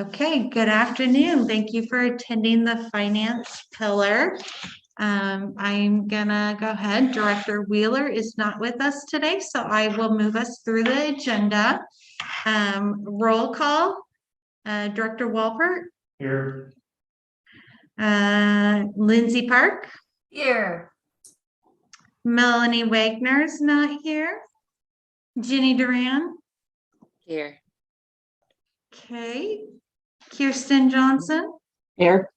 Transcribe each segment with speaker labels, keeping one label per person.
Speaker 1: Okay, good afternoon. Thank you for attending the finance pillar. I'm gonna go ahead. Director Wheeler is not with us today, so I will move us through the agenda. Roll call. Director Walpert.
Speaker 2: Here.
Speaker 1: Lindsay Park.
Speaker 3: Here.
Speaker 1: Melanie Wagner's not here. Jenny Duran.
Speaker 4: Here.
Speaker 1: Okay. Kirsten Johnson.
Speaker 4: Here.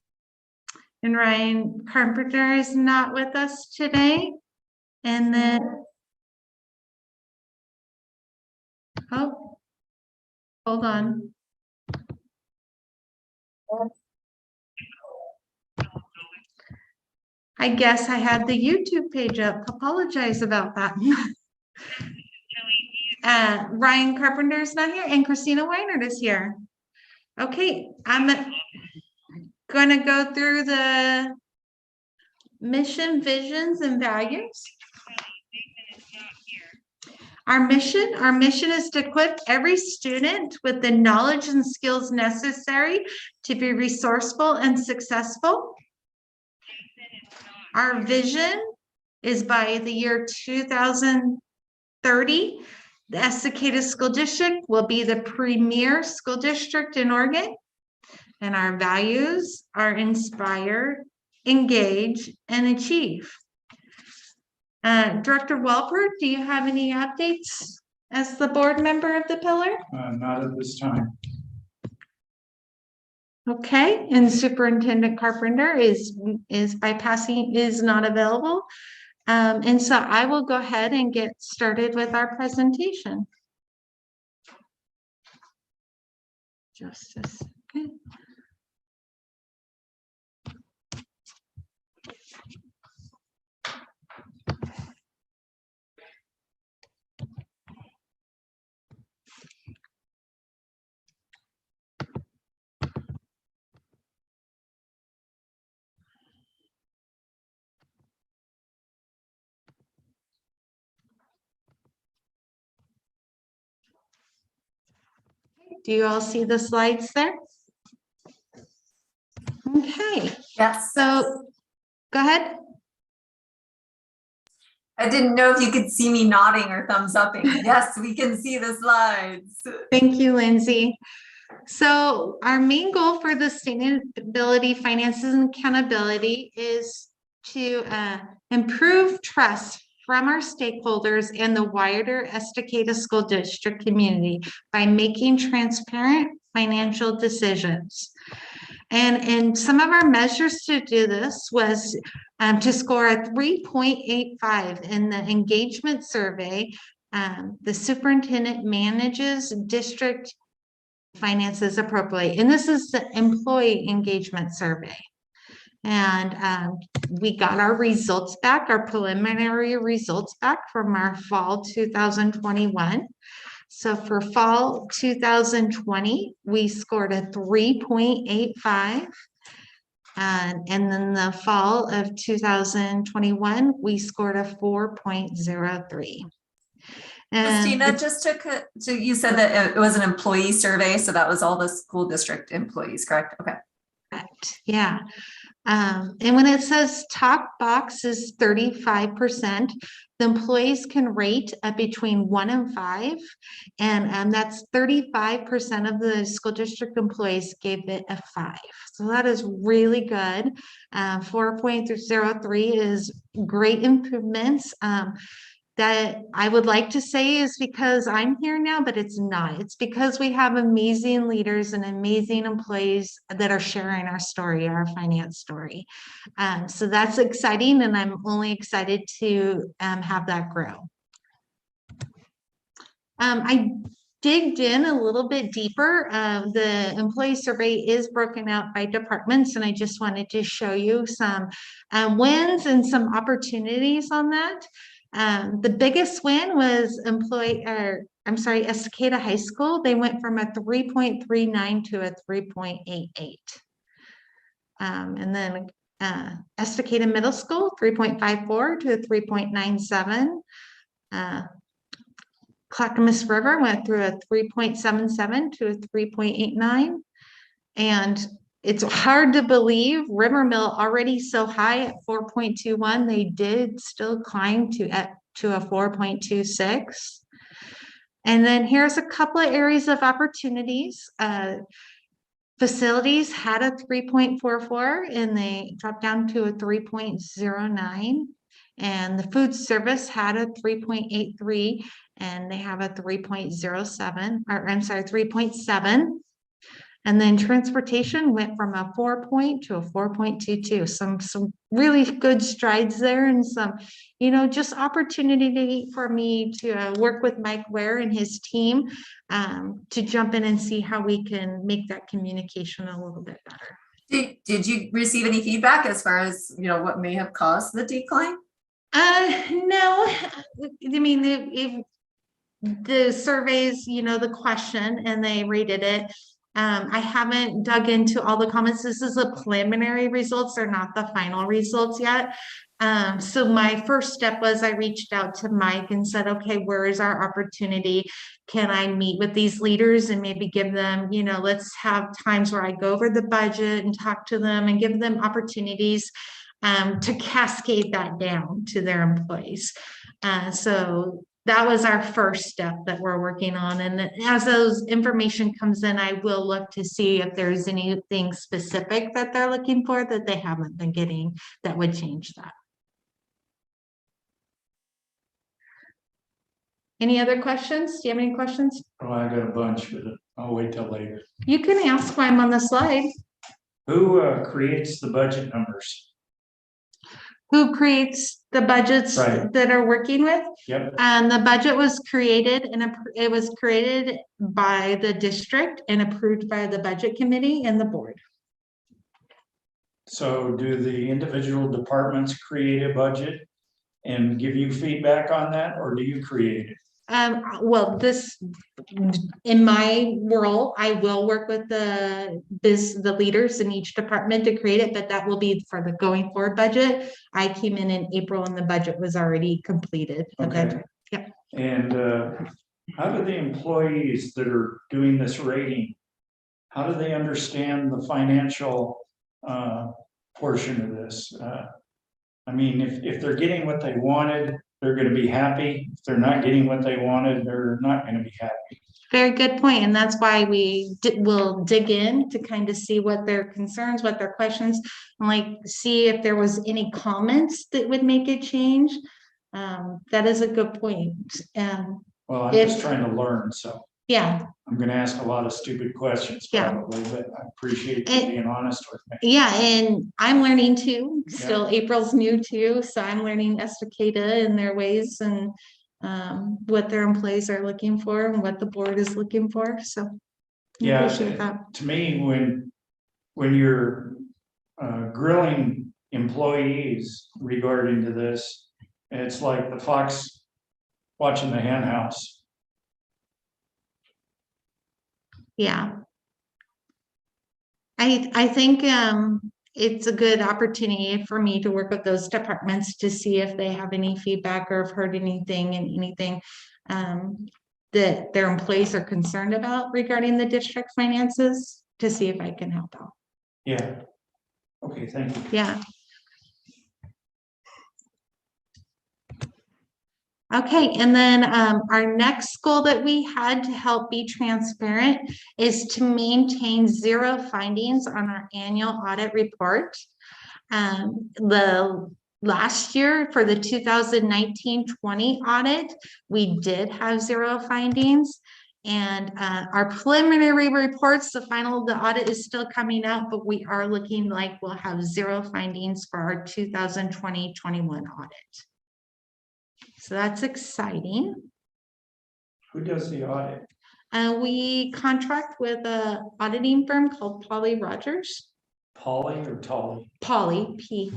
Speaker 1: And Ryan Carpenter is not with us today. And then, oh, hold on. I guess I had the YouTube page up. Apologize about that. Ryan Carpenter is not here and Christina Weinert is here. Okay, I'm gonna go through the mission, visions, and values. Our mission is to equip every student with the knowledge and skills necessary to be resourceful and successful. Our vision is by the year 2030, the Estacada School District will be the premier school district in Oregon. And our values are inspire, engage, and achieve. Director Walpert, do you have any updates as the board member of the pillar?
Speaker 2: Not at this time.
Speaker 1: Okay, and Superintendent Carpenter is not available. And so I will go ahead and get started with our presentation. Just a second. Do you all see the slides there? Okay.
Speaker 3: Yes.
Speaker 1: So go ahead.
Speaker 3: I didn't know if you could see me nodding or thumbs upping. Yes, we can see the slides.
Speaker 1: Thank you, Lindsay. So our main goal for the sustainability, finances, and accountability is to improve trust from our stakeholders and the wider Estacada School District community by making transparent financial decisions. And some of our measures to do this was to score a 3.85 in the engagement survey. The superintendent manages district finances appropriately. And this is the employee engagement survey. And we got our results back, our preliminary results back from our fall 2021. So for fall 2020, we scored a 3.85. And then the fall of 2021, we scored a 4.03.
Speaker 3: Christina, so you said that it was an employee survey, so that was all the school district employees, correct? Okay.
Speaker 1: Correct. Yeah. And when it says top box is 35%, the employees can rate between 1 and 5, and that's 35% of the school district employees gave it a 5. So that is really good. 4.03 is great improvements. That I would like to say is because I'm here now, but it's not. It's because we have amazing leaders and amazing employees that are sharing our story, our finance story. So that's exciting, and I'm only excited to have that grow. I digged in a little bit deeper. The employee survey is broken out by departments, and I just wanted to show you some wins and some opportunities on that. The biggest win was Estacada High School. They went from a 3.39 to a 3.88. And then Estacada Middle School, 3.54 to a 3.97. Clackamas River went through a 3.77 to a 3.89. And it's hard to believe Rivermill already so high at 4.21, they did still climb to a 4.26. And then here's a couple of areas of opportunities. Facilities had a 3.44 and they dropped down to a 3.09. And the food service had a 3.83 and they have a 3.07, or I'm sorry, 3.7. And then transportation went from a 4 to a 4.22. Some really good strides there, and some, just opportunity for me to work with Mike Ware and his team to jump in and see how we can make that communication a little bit better.
Speaker 3: Did you receive any feedback as far as, what may have caused the decline?
Speaker 1: No, I mean, if the surveys, the question, and they rated it. I haven't dug into all the comments. This is the preliminary results. They're not the final results yet. So my first step was I reached out to Mike and said, okay, where is our opportunity? Can I meet with these leaders and maybe give them, let's have times where I go over the budget and talk to them and give them opportunities to cascade that down to their employees. So that was our first step that we're working on. And as those information comes in, I will look to see if there's anything specific that they're looking for that they haven't been getting that would change that. Any other questions? Do you have any questions?
Speaker 2: Oh, I got a bunch, but I'll wait till later.
Speaker 1: You can ask why I'm on the slide.
Speaker 2: Who creates the budget numbers?
Speaker 1: Who creates the budgets
Speaker 2: Right.
Speaker 1: that are working with?
Speaker 2: Yep.
Speaker 1: And the budget was created and it was created by the district and approved by the budget committee and the board.
Speaker 2: So do the individual departments create a budget and give you feedback on that, or do you create it?
Speaker 1: Well, in my role, I will work with the leaders in each department to create it, but that will be for the going forward budget. I came in April and the budget was already completed.
Speaker 2: Okay.
Speaker 1: Yep.
Speaker 2: And how do the employees that are doing this rating, how do they understand the financial portion of this? I mean, if they're getting what they wanted, they're going to be happy. If they're not getting what they wanted, they're not going to be happy.
Speaker 1: Very good point. And that's why we will dig in to kind of see what their concerns, what their questions, and like see if there was any comments that would make it change. That is a good point.
Speaker 2: Well, I'm just trying to learn, so
Speaker 1: yeah,
Speaker 2: I'm going to ask a lot of stupid questions probably, but I appreciate you being honest with me.
Speaker 1: Yeah, and I'm learning too. Still, April's new too, so I'm learning Estacada and their ways and what their employees are looking for and what the board is looking for. So I appreciate that.
Speaker 2: To me, when you're grilling employees regarding to this, it's like the fox watching the hen house.
Speaker 1: Yeah. I think it's a good opportunity for me to work with those departments to see if they have any feedback or have heard anything and anything that their employees are concerned about regarding the district finances to see if I can help out.
Speaker 2: Yeah. Okay, thank you.
Speaker 1: Yeah. Okay, and then our next goal that we had to help be transparent is to maintain 0 findings on our annual audit report. The last year for the 2019-20 audit, we did have 0 findings. And our preliminary reports, the audit is still coming out, but we are looking like we'll have 0 findings for our 2020-21 audit. So that's exciting.
Speaker 2: Who does the audit?
Speaker 1: We contract with an auditing firm called Polly Rogers.
Speaker 2: Polly or Tolly?
Speaker 1: Polly, P.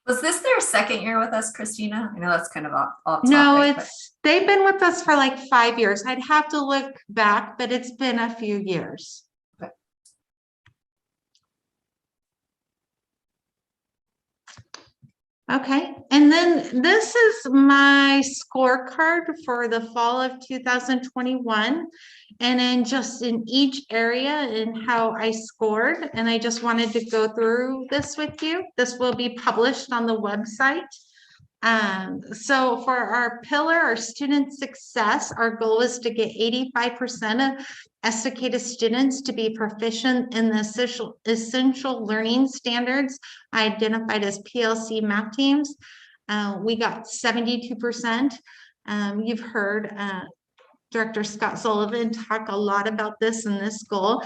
Speaker 3: Was this their second year with us, Christina? I know that's kind of off topic.
Speaker 1: No, they've been with us for like 5 years. I'd have to look back, but it's been a few years.
Speaker 3: Okay.
Speaker 1: Okay, and then this is my scorecard for the fall of 2021. And then just in each area and how I scored, and I just wanted to go through this with you. This will be published on the website. So for our pillar, our student success, our goal is to get 85% of ESTICATA students to be proficient in the essential learning standards identified as PLC math teams. We got 72%. You've heard Director Scott Sullivan talk a lot about this and this goal.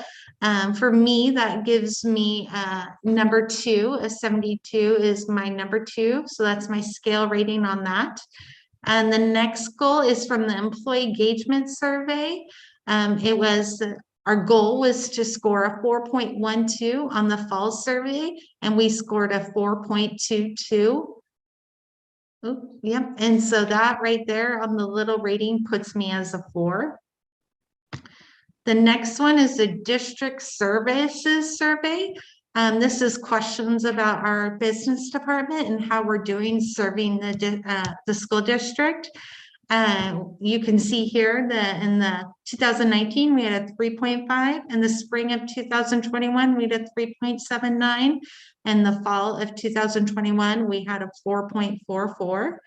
Speaker 1: For me, that gives me number 2, a 72 is my number 2. So that's my scale rating on that. And the next goal is from the employee engagement survey. Our goal was to score a 4.12 on the fall survey, and we scored a 4.22. Oh, yep. And so that right there on the little rating puts me as a 4. The next one is the district services survey. This is questions about our business department and how we're doing serving the school district. You can see here that in the 2019, we had a 3.5. In the spring of 2021, we had a 3.79. In the fall of 2021, we had a 4.44.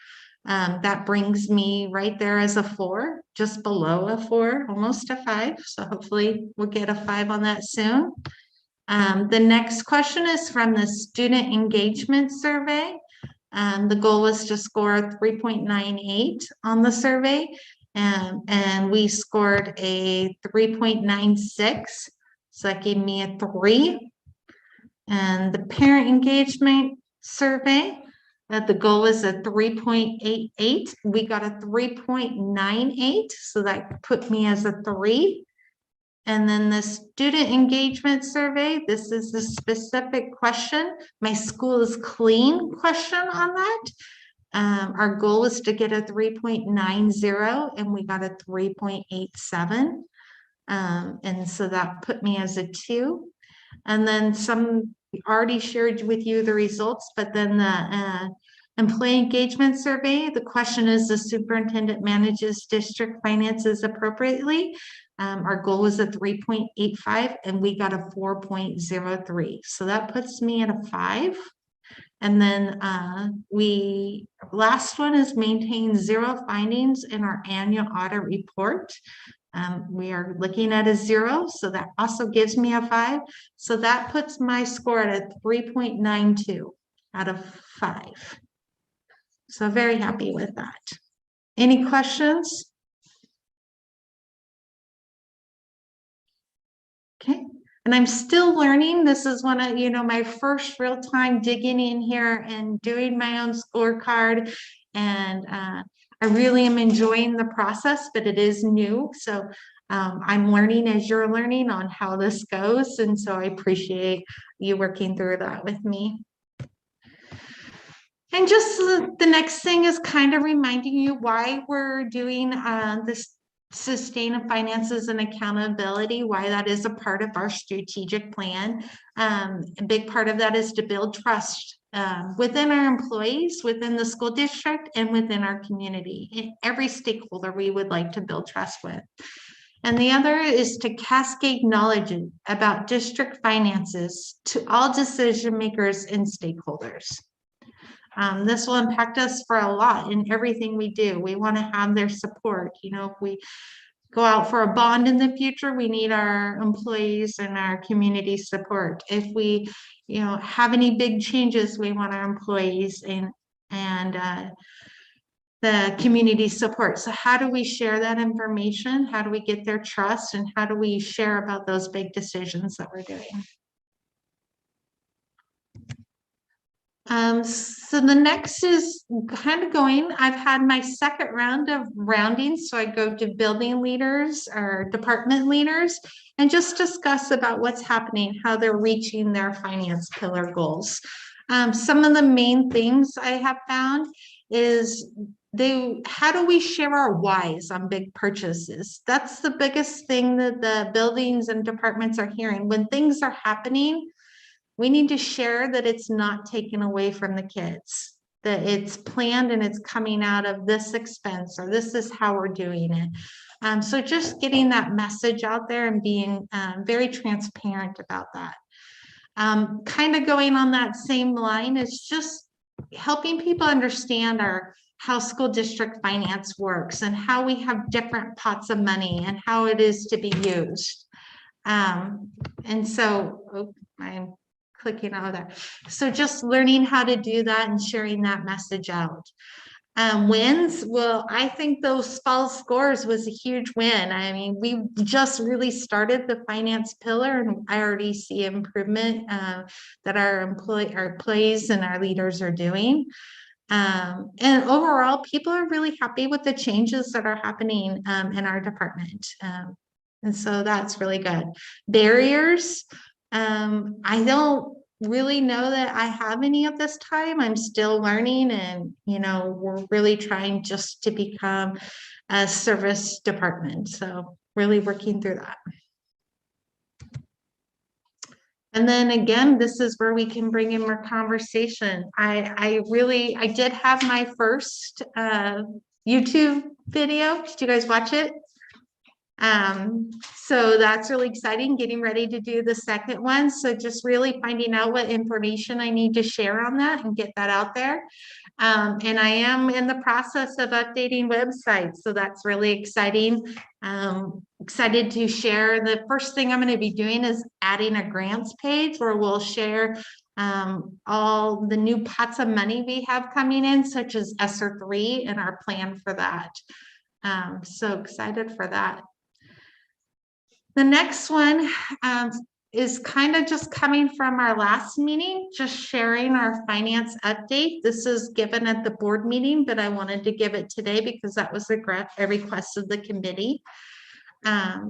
Speaker 1: That brings me right there as a 4, just below a 4, almost a 5. So hopefully we'll get a 5 on that soon. The next question is from the student engagement survey. The goal was to score 3.98 on the survey, and we scored a 3.96. So that gave me a 3. And the parent engagement survey, the goal was a 3.88. We got a 3.98, so that put me as a 3. And then the student engagement survey, this is the specific question. My school is clean question on that. Our goal is to get a 3.90, and we got a 3.87. And so that put me as a 2. And then we already shared with you the results, but then the employee engagement survey, the question is, the superintendent manages district finances appropriately. Our goal was a 3.85, and we got a 4.03. So that puts me at a 5. And then last one is maintain 0 findings in our annual audit report. We are looking at a 0, so that also gives me a 5. So that puts my score at a 3.92 out of 5. So very happy with that. Any questions? Okay, and I'm still learning. This is one of, my first real time digging in here and doing my own scorecard. And I really am enjoying the process, but it is new. So I'm learning as you're learning on how this goes. And so I appreciate you working through that with me. And just the next thing is kind of reminding you why we're doing this sustain finances and accountability, why that is a part of our strategic plan. A big part of that is to build trust within our employees, within the school district, and within our community. In every stakeholder we would like to build trust with. And the other is to cascade knowledge about district finances to all decision makers and stakeholders. This will impact us for a lot in everything we do. We want to have their support. If we go out for a bond in the future, we need our employees and our community support. If we, have any big changes, we want our employees and the community support. So how do we share that information? How do we get their trust? And how do we share about those big decisions that we're doing? So the next is kind of I've had my second round of rounding. So I go to building leaders or department leaders and just discuss about what's happening, how they're reaching their finance pillar goals. Some of the main things I have found is how do we share our whys on big purchases? That's the biggest thing that the buildings and departments are hearing. When things are happening, we need to share that it's not taken away from the kids. that it's planned and it's coming out of this expense, or this is how we're doing it. So just getting that message out there and being very transparent about that. Kind of going on that same line is just helping people understand how school district finance works and how we have different pots of money and how it is to be used. And so I'm clicking out of there. So just learning how to do that and sharing that message out. Wins, well, I think those fall scores was a huge win. I mean, we just really started the finance pillar, and I already see improvement that our employees and our leaders are doing. And overall, people are really happy with the changes that are happening in our department. And so that's really good. Barriers, I don't really know that I have any of this time. I'm still learning, and we're really trying just to become a service department. So really working through that. And then again, this is where we can bring in more conversation. I did have my first YouTube video. Did you guys watch it? So that's really exciting, getting ready to do the second one. So just really finding out what information I need to share on that and get that out there. And I am in the process of updating websites. So that's really exciting. Excited to share. The first thing I'm going to be doing is adding a grants page where we'll share all the new pots of money we have coming in, such as ESSER 3 and our plan for that. So excited for that. The next one is kind of just coming from our last meeting, just sharing our finance update. This is given at the board meeting, but I wanted to give it today because that was a request of the committee.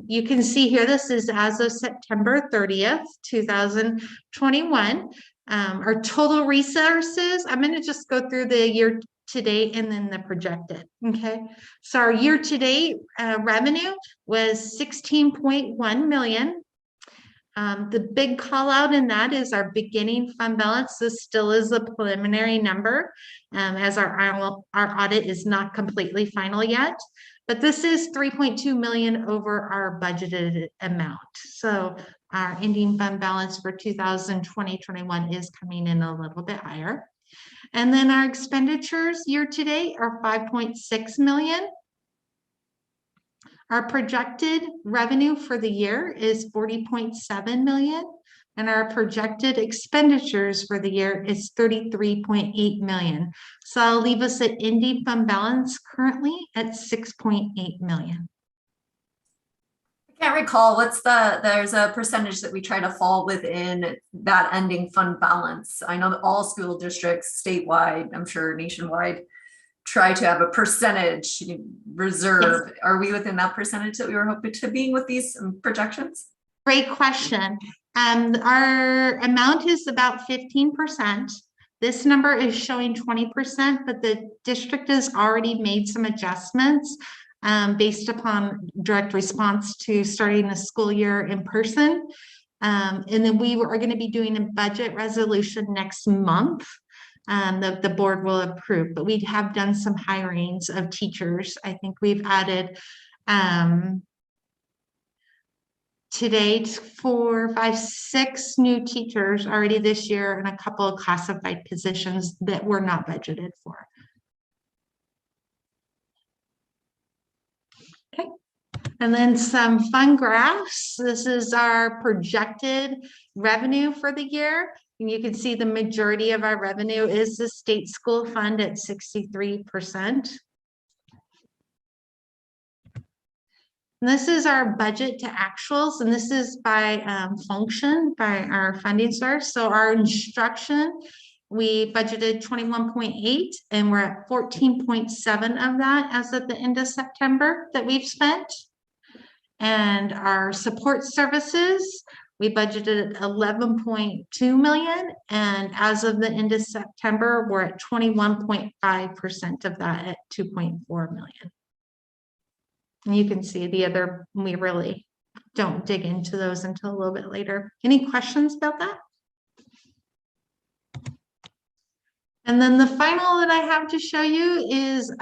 Speaker 1: You can see here, this is as of September 30th, 2021. Our total resources, I'm going to just go through the year to date and then the projected. Okay, so our year to date revenue was 16.1 million. The big call out in that is our beginning fund balance. This still is a preliminary number, as our audit is not completely final yet, but this is 3.2 million over our budgeted amount. So our ending fund balance for 2020-21 is coming in a little bit higher. And then our expenditures year to date are 5.6 million. Our projected revenue for the year is 40.7 million, and our projected expenditures for the year is 33.8 million. So I'll leave us at ending fund balance currently at 6.8 million.
Speaker 3: I can't recall there's a percentage that we try to fall within that ending fund balance. I know that all school districts statewide, I'm sure nationwide, try to have a percentage reserve. Yes. Are we within that percentage that we were hoping to be with these projections?
Speaker 1: Great question. Our amount is about 15%. This number is showing 20%, but the district has already made some adjustments based upon direct response to starting the school year in person. And then we are going to be doing a budget resolution next month. The board will approve, but we have done some hirings of teachers. I think we've added to date 4, 5, 6 new teachers already this year, and a couple of classified positions that were not budgeted for. Okay, and then some fun graphs. This is our projected revenue for the year. And you can see the majority of our revenue is the state school fund at 63%. And this is our budget to actuals, and this is by function, by our funding source. So our instruction, we budgeted 21.8, and we're at 14.7 of that as of the end of September that we've spent. And our support services, we budgeted 11.2 million, and as of the end of September, we're at 21.5% of that at 2.4 million. And you can see the other, we really don't dig into those until a little bit later. Any questions about that? And then the final that I have to show you is,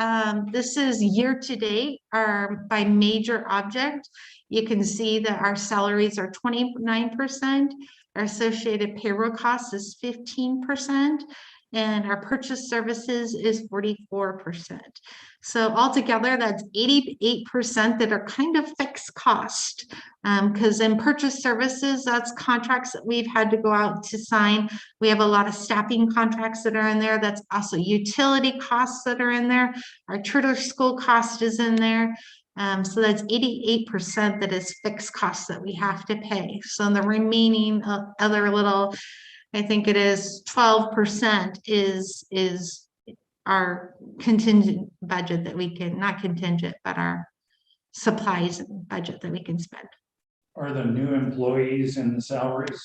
Speaker 1: this is year to date, by major object. You can see that our salaries are 29%, our associated payroll costs is 15%, and our purchase services is 44%. So altogether, that's 88% that are kind of fixed cost. Because in purchase services, that's contracts that we've had to go out to sign. We have a lot of staffing contracts that are in there. That's also utility costs that are in there. Our charter school cost is in there. So that's 88% that is fixed costs that we have to pay. So the remaining other little, I think it is 12% is our contingent budget that we can, not contingent, but our supplies budget that we can spend.
Speaker 2: Are the new employees in the salaries?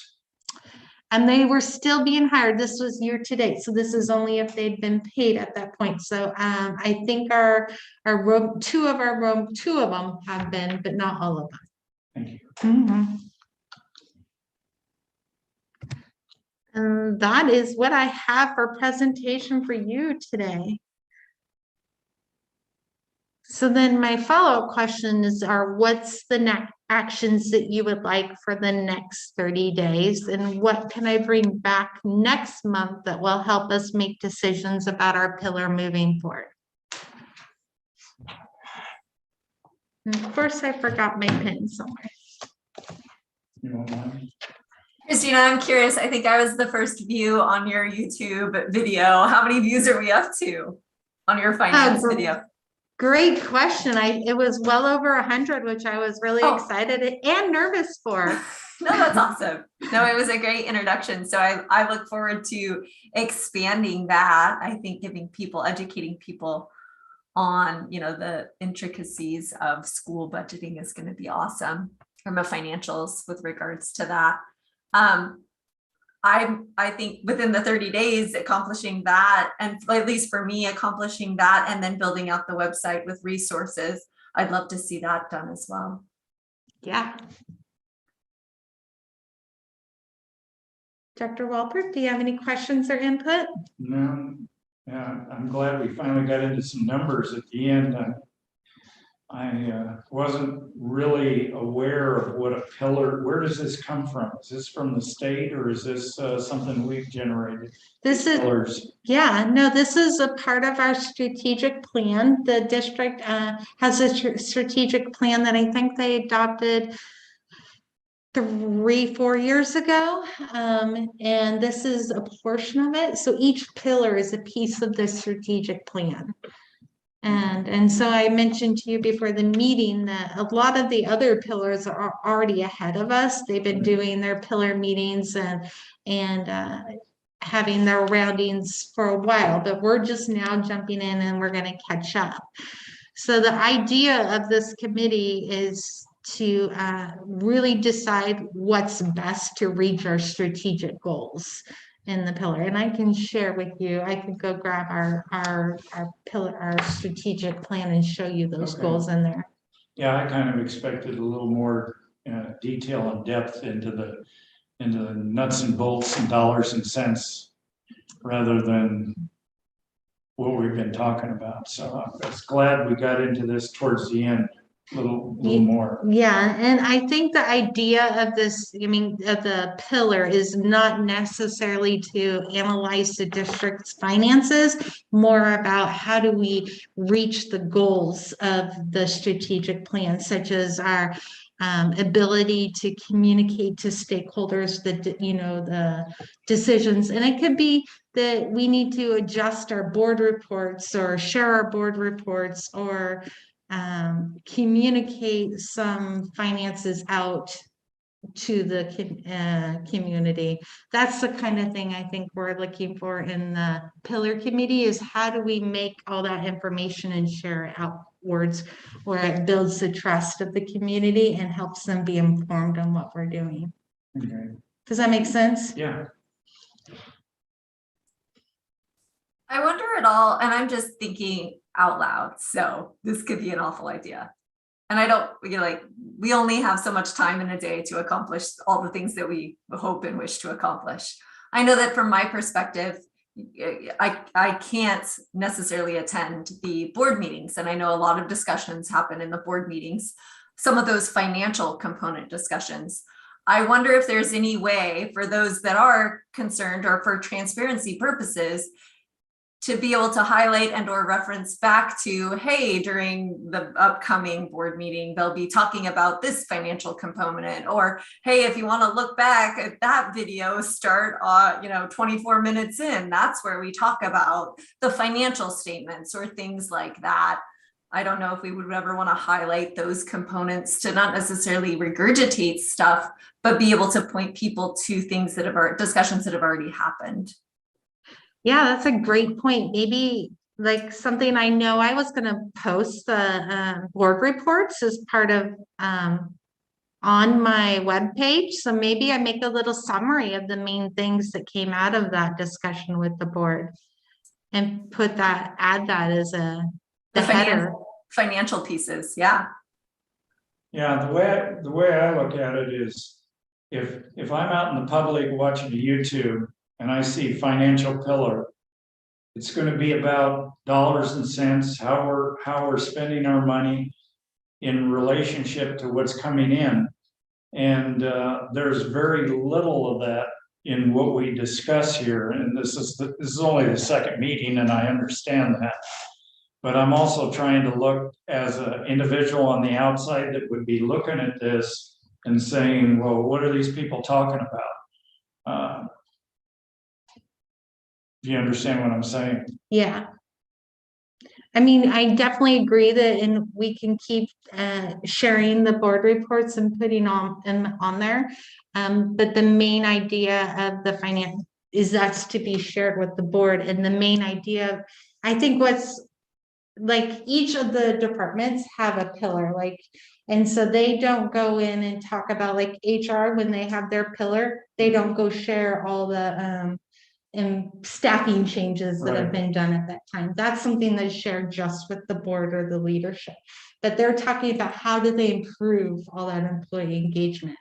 Speaker 1: And they were still being hired. This was year to date. So this is only if they'd been paid at that point. So I think our room, two of them have been, but not all of them.
Speaker 2: Thank you.
Speaker 1: Mhm. And that is what I have for presentation for you today. So then my follow-up questions are, what's the next actions that you would like for the next 30 days? And what can I bring back next month that will help us make decisions about our pillar moving forward? And of course, I forgot my pen somewhere.
Speaker 2: You want mine?
Speaker 3: Christina, I'm curious. I think I was the first view on your YouTube video. How many views are we up to on your finance video?
Speaker 1: Great question. It was well over 100, which I was really excited and nervous for.
Speaker 3: No, that's awesome. No, it was a great introduction. So I look forward to expanding that. I think educating people on, the intricacies of school budgeting is going to be awesome from a financials with regards to that. I think within the 30 days accomplishing that, and at least for me, accomplishing that and then building out the website with resources, I'd love to see that done as well.
Speaker 1: Yeah. Dr. Walpert, do you have any questions or input?
Speaker 2: No, yeah, I'm glad we finally got into some numbers at the end. I wasn't really aware of what a pillar, where does this come from? Is this from the state or is this something we've generated?
Speaker 1: This is,
Speaker 2: Pillars.
Speaker 1: yeah, no, this is a part of our strategic plan. The district has a strategic plan that I think they adopted 3-4 years ago. And this is a portion of it. So each pillar is a piece of the strategic plan. And so I mentioned to you before the meeting that a lot of the other pillars are already ahead of us. They've been doing their pillar meetings and having their roundings for a while, but we're just now jumping in and we're going to catch up. So the idea of this committee is to really decide what's best to reach our strategic goals in the pillar. And I can share with you, I can go grab our pillar, our strategic plan and show you those goals in there.
Speaker 2: Yeah, I kind of expected a little more detail and depth into the nuts and bolts and dollars and cents rather than what we've been talking about. So I was glad we got into this towards the end a little more.
Speaker 1: Yeah, and I think the idea of this, of the pillar is not necessarily to analyze the district's finances, more about how do we reach the goals of the strategic plan, such as our ability to communicate to stakeholders the decisions. And it could be that we need to adjust our board reports or share our board reports or communicate some finances out to the community. That's the kind of thing I think we're looking for in the pillar committee, is how do we make all that information and share it outwards where it builds the trust of the community and helps them be informed on what we're doing.
Speaker 2: Okay.
Speaker 1: Does that make sense?
Speaker 2: Yeah.
Speaker 3: I wonder at all, and I'm just thinking out loud, so this could be an awful idea. And I don't, we only have so much time in a day to accomplish all the things that we hope and wish to accomplish. I know that from my perspective, I can't necessarily attend the board meetings, and I know a lot of discussions happen in the board meetings, some of those financial component discussions. I wonder if there's any way for those that are concerned, or for transparency purposes, to be able to highlight and or reference back to, hey, during the upcoming board meeting, they'll be talking about this financial component, or, hey, if you want to look back at that video, start 24 minutes in, that's where we talk about the financial statements or things like that. I don't know if we would ever want to highlight those components to not necessarily regurgitate stuff, but be able to point people to things that have discussions that have already happened.
Speaker 1: Yeah, that's a great point. Maybe like something I know I was going to post the board reports as part of on my webpage. So maybe I make a little summary of the main things that came out of that discussion with the board and add that as the header.
Speaker 3: Financial pieces, yeah.
Speaker 2: Yeah, the way I look at it is, if I'm out in the public watching a YouTube and I see financial pillar, it's going to be about dollars and cents, how we're spending our money in relationship to what's coming in. And there's very little of that in what we discuss here. And this is only the second meeting, and I understand that. But I'm also trying to look as an individual on the outside that would be looking at this and saying, well, what are these people talking about? Do you understand what I'm saying?
Speaker 1: Yeah. I mean, I definitely agree that we can keep sharing the board reports and putting on there. But the main idea of the finance is that's to be shared with the board. And the main idea, I think what's like, each of the departments have a pillar, and so they don't go in and talk about like HR when they have their pillar, they don't go share all the and staffing changes that have been done at that time. That's something that's shared just with the board or the leadership. But they're talking about how do they improve all that employee engagement.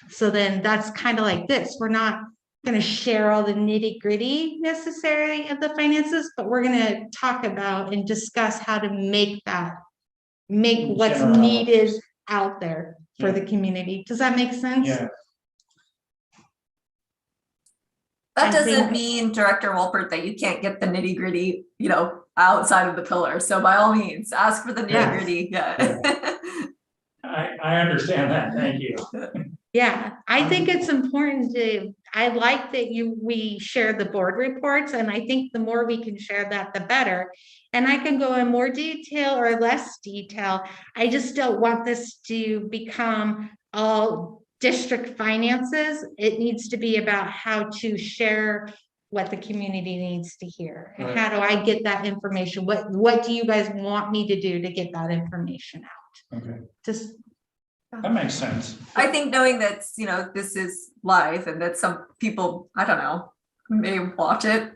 Speaker 1: So then that's kind of like this. We're not going to share all the nitty gritty necessarily of the finances, but we're going to talk about and discuss how to make what's needed out there for the community. Does that make sense?
Speaker 2: Yeah.
Speaker 3: That doesn't mean, Director Wolpert, that you can't get the nitty gritty, outside of the pillar. So by all means, ask for the nitty gritty. Yeah.
Speaker 2: I understand that. Thank you.
Speaker 1: Yeah, I think it's important I like that we share the board reports, and I think the more we can share that, the better. And I can go in more detail or less detail. I just don't want this to become all district finances. It needs to be about how to share what the community needs to hear. And how do I get that information? What do you guys want me to do to get that information out?
Speaker 2: Okay.
Speaker 1: That
Speaker 2: makes sense.
Speaker 3: I think knowing that, this is live and that some people, I don't know, may watch it.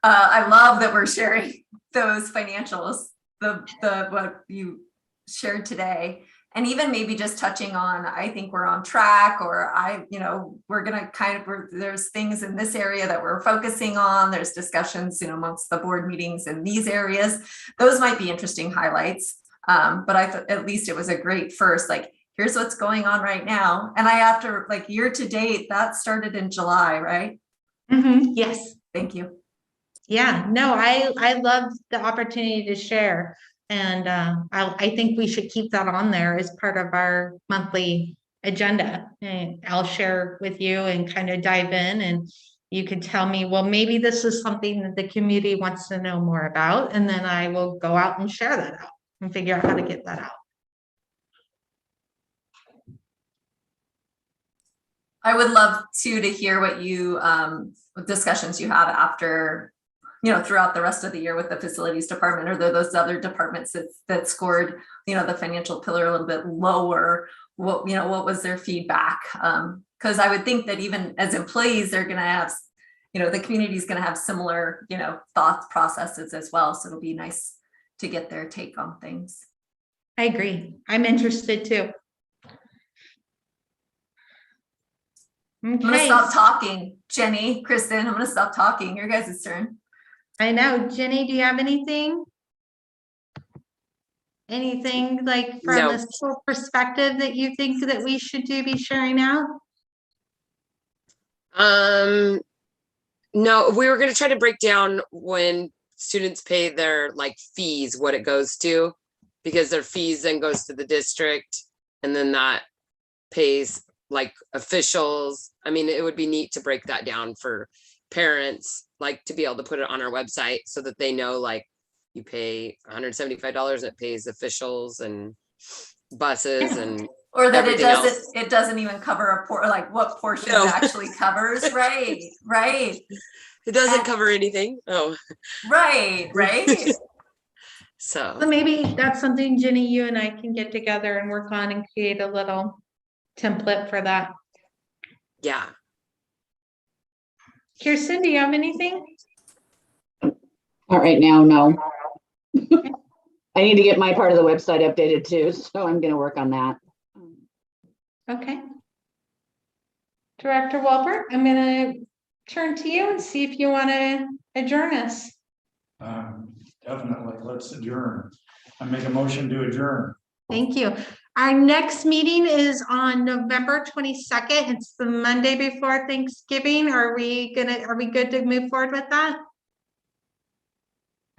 Speaker 3: I love that we're sharing those financials, what you shared today. And even maybe just touching on, I think we're on track, or we're going to there's things in this area that we're focusing on. There's discussions, amongst the board meetings in these areas. Those might be interesting highlights. But I thought at least it was a great first, here's what's going on right now. And I have to, year to date, that started in July, right?
Speaker 1: Mm-hmm. Yes.
Speaker 3: Thank you.
Speaker 1: Yeah, no, I love the opportunity to share. And I think we should keep that on there as part of our monthly agenda. And I'll share with you and kind of dive in, and you could tell me, well, maybe this is something that the community wants to know more about. And then I will go out and share that out and figure out how to get that out.
Speaker 3: I would love to hear what you discussions you have after, throughout the rest of the year with the facilities department, or those other departments that scored, the financial pillar a little bit lower. What was their feedback? Because I would think that even as employees, they're going to have, the community is going to have similar, thought processes as well. So it'll be nice to get their take on things.
Speaker 1: I agree. I'm interested too. Okay.
Speaker 3: I'm gonna stop talking, Jenny, Kristen. I'm gonna stop talking. Your guys' turn.
Speaker 1: I know. Jenny, do you have anything? Anything like from
Speaker 4: No.
Speaker 1: a school perspective that you think that we should be sharing out?
Speaker 4: No, we were gonna try to break down when students pay their like fees, what it goes to, because their fees then goes to the district, and then that pays like officials. I mean, it would be neat to break that down for parents, like to be able to put it on our website so that they know, like, you pay $175, it pays officials and buses and
Speaker 3: Or that
Speaker 4: everything else.
Speaker 3: it doesn't even cover like what portion
Speaker 4: No.
Speaker 3: it actually covers, right, right,
Speaker 4: It doesn't cover anything. Oh,
Speaker 3: right.
Speaker 1: So
Speaker 4: so
Speaker 1: maybe that's something, Jenny, you and I can get together and work on and create a little template for that.
Speaker 4: yeah.
Speaker 1: Kirsten, do you have anything?
Speaker 5: Not right now, no. I need to get my part of the website updated too, so I'm gonna work on that.
Speaker 1: Okay. Director Walbert, I'm gonna turn to you and see if you want to adjourn us.
Speaker 2: Definitely, let's adjourn. I make a motion to adjourn.
Speaker 1: Thank you. Our next meeting is on November 22nd. It's the Monday before Thanksgiving. Are we good to move forward with that?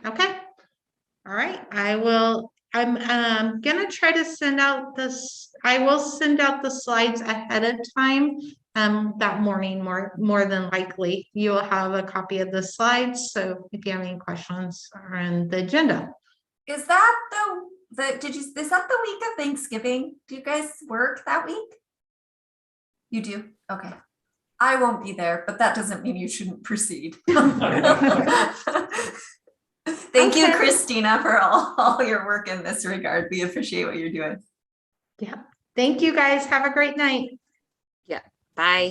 Speaker 1: Okay. All right. I'm gonna try to send out this. I will send out the slides ahead of time. That morning, more than likely, you will have a copy of the slides. So if you have any questions on the agenda.
Speaker 3: Is that is that the week of Thanksgiving? Do you guys work that week? You do? Okay. I won't be there, but that doesn't mean you shouldn't proceed. Thank you,
Speaker 1: Okay.
Speaker 3: Christina, for all your work in this regard. We appreciate what you're doing.
Speaker 1: Yeah. Thank you guys. Have a great night.
Speaker 4: Yeah. Bye.